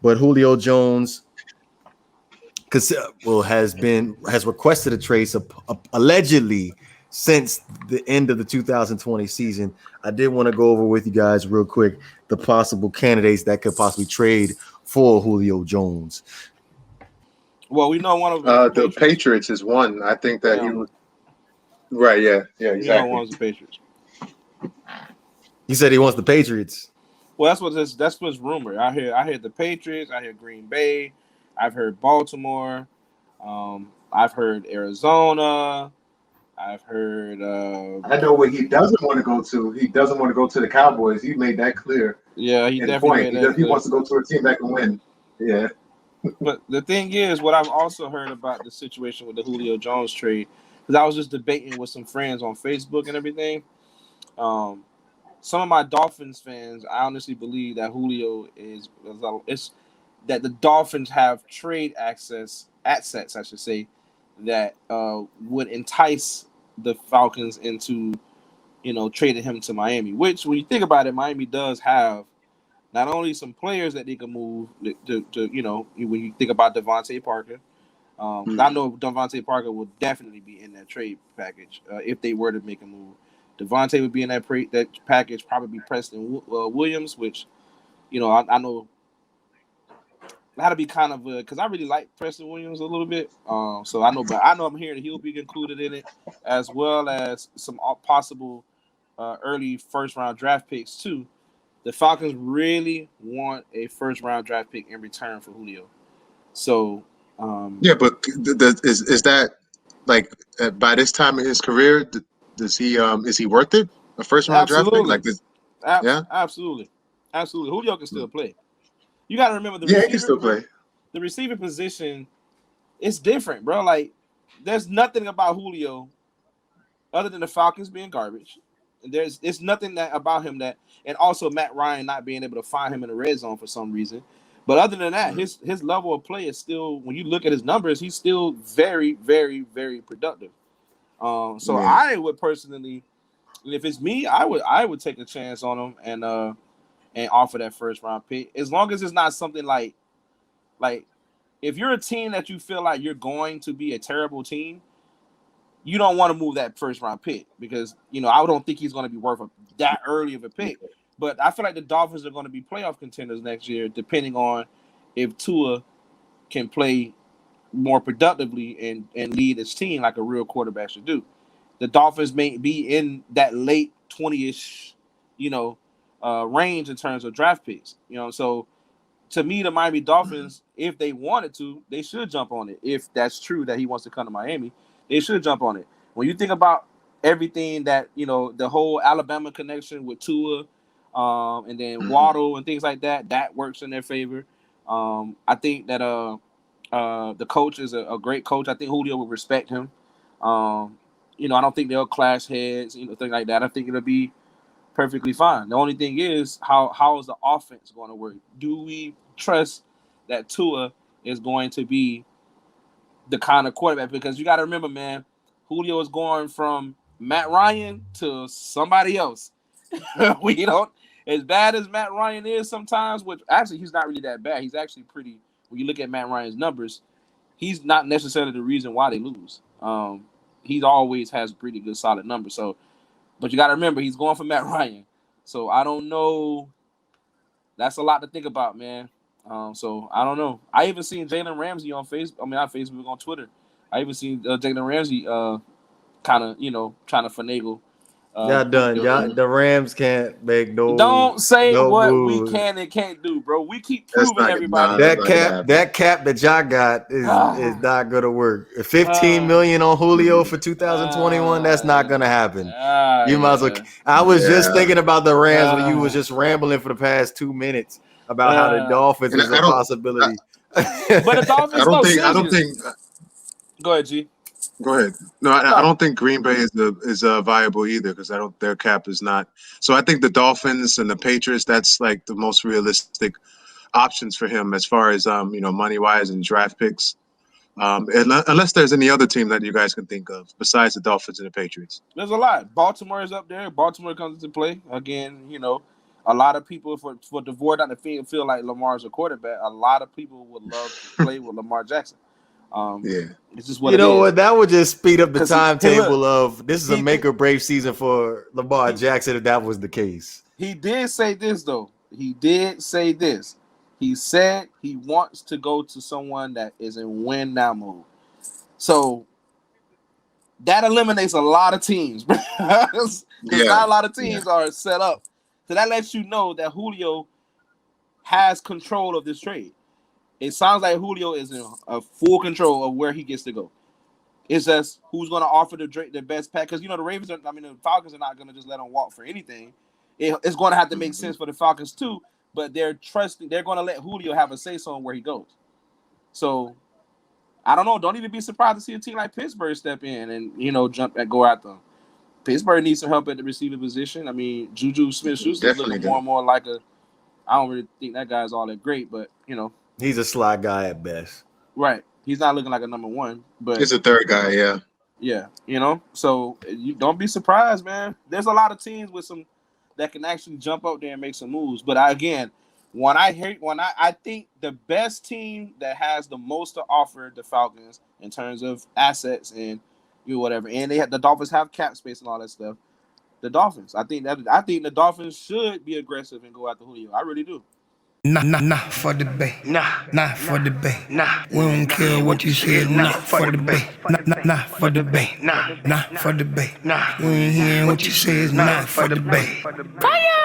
but Julio Jones has requested a trade allegedly since the end of the 2020 season. I did want to go over with you guys real quick the possible candidates that could possibly trade for Julio Jones. Well, we know one of them. The Patriots is one. I think that he would. Right? Yeah. Exactly. We know one's the Patriots. He said he wants the Patriots. Well, that's what's rumored. I hear the Patriots. I hear Green Bay. I've heard Baltimore. I've heard Arizona. I've heard. I know what he doesn't want to go to. He doesn't want to go to the Cowboys. He made that clear. Yeah, he definitely made that clear. He wants to go to a team that can win. Yeah. But the thing is, what I've also heard about the situation with the Julio Jones trade, because I was just debating with some friends on Facebook and everything. Some of my Dolphins fans, I honestly believe that Julio is that the Dolphins have trade assets, I should say, that would entice the Falcons into, trading him to Miami. Which, when you think about it, Miami does have not only some players that they can move to when you think about Devontae Parker. I know Devontae Parker will definitely be in that trade package if they were to make a move. Devontae would be in that package, probably Preston Williams, which, I know that'll be kind of because I really like Preston Williams a little bit. So I know I'm hearing he'll be included in it, as well as some possible early first-round draft picks too. The Falcons really want a first-round draft pick in return for Julio. So but is that like by this time in his career? Does he is he worth it? A first round draft pick like this? Yeah, absolutely. Julio can still play. You got to remember he can still play. The receiver position is different, bro. Like, there's nothing about Julio other than the Falcons being garbage. It's nothing about him that, and also Matt Ryan not being able to find him in the red zone for some reason. But other than that, his level of play is still, when you look at his numbers, he's still very, very, very productive. I would personally, if it's me, I would take a chance on him and offer that first round pick, as long as it's not something like if you're a team that you feel like you're going to be a terrible team, you don't want to move that first round pick because I don't think he's going to be worth that early of a pick. But I feel like the Dolphins are going to be playoff contenders next year, depending on if Tua can play more productively and lead his team like a real quarterback should do. The Dolphins may be in that late 20-ish, range in terms of draft picks. So to me, the Miami Dolphins, if they wanted to, they should jump on it. If that's true that he wants to come to Miami, they should jump on it. When you think about everything that, the whole Alabama connection with Tua, and then Waddle and things like that, that works in their favor. I think that the coach is a great coach. I think Julio will respect him. I don't think they'll clash heads, things like that. I think it'll be perfectly fine. The only thing is, how is the offense going to work? Do we trust that Tua is going to be the kind of quarterback? Because you got to remember, man, Julio is going from Matt Ryan to somebody else. We don't, as bad as Matt Ryan is sometimes, which actually he's not really that bad. He's actually pretty, when you look at Matt Ryan's numbers, he's not necessarily the reason why they lose. He always has pretty good solid numbers. So, but you got to remember, he's going for Matt Ryan. So I don't know. That's a lot to think about, man. So I don't know. I even seen Jalen Ramsey on Facebook. I mean, not Facebook, on Twitter. I even seen Jalen Ramsey kind of, trying to finagle. Y'all done. The Rams can't make no. Don't say what moves. we can and can't do, bro. We keep proving everybody. That cap that y'all got is not gonna work. 15 million on Julio for 2021. That's not gonna happen. You might as well. I was just thinking about the Rams when you was just rambling for the past 2 minutes about how the Dolphins is a possibility. But the Dolphins, I don't think. Go ahead, G. Go ahead. No, I don't think Green Bay is viable either because their cap is not. So I think the Dolphins and the Patriots, that's like the most realistic options for him as far as money wise and draft picks. Unless there's any other team that you guys can think of besides the Dolphins and the Patriots. There's a lot. Baltimore is up there. Baltimore comes into play again. A lot of people for Devore not to feel like Lamar's a quarterback. A lot of people would love to play with Lamar Jackson. It's just what you know it what? is. That would just speed up the timetable look, of this is a make or break season for Lamar Jackson if that was the case. He did say this though. He did say this. He said he wants to go to someone that is in win now mode. So that eliminates a lot of teams because not a lot of teams are set up. So that lets you know that Julio has control of this trade. It sounds like Julio is in a full control of where he gets to go. It's just who's going to offer the best pack because the Ravens the Falcons are not going to just let him walk for anything. It's going to have to make sense for the Falcons too, but they're going to let Julio have a say so on where he goes. So I don't know. Don't even be surprised to see a team like Pittsburgh step in and jump and go out there. Pittsburgh needs some help at the receiver position. I mean, Juju Smith-Schuster is looking more and more like a. I don't really think that guy's all that great, but he's a slot guy at best. Right, he's not looking like a number one, but he's a third guy. Yeah. So you don't be surprised, man. There's a lot of teams with some that can actually jump up there and make some moves. But I think the best team that has the most to offer the Falcons in terms of assets and whatever, and the Dolphins have cap space and all that stuff. The Dolphins, I think the Dolphins should be aggressive and go after Julio. I really do. Nah, for the Bay. Nah, for the Bay. We don't care what you said. Nah, for the Bay. Nah, for the Bay. Nah, for the Bay. We ain't hearing what you said. Nah, for the Bay. Fire!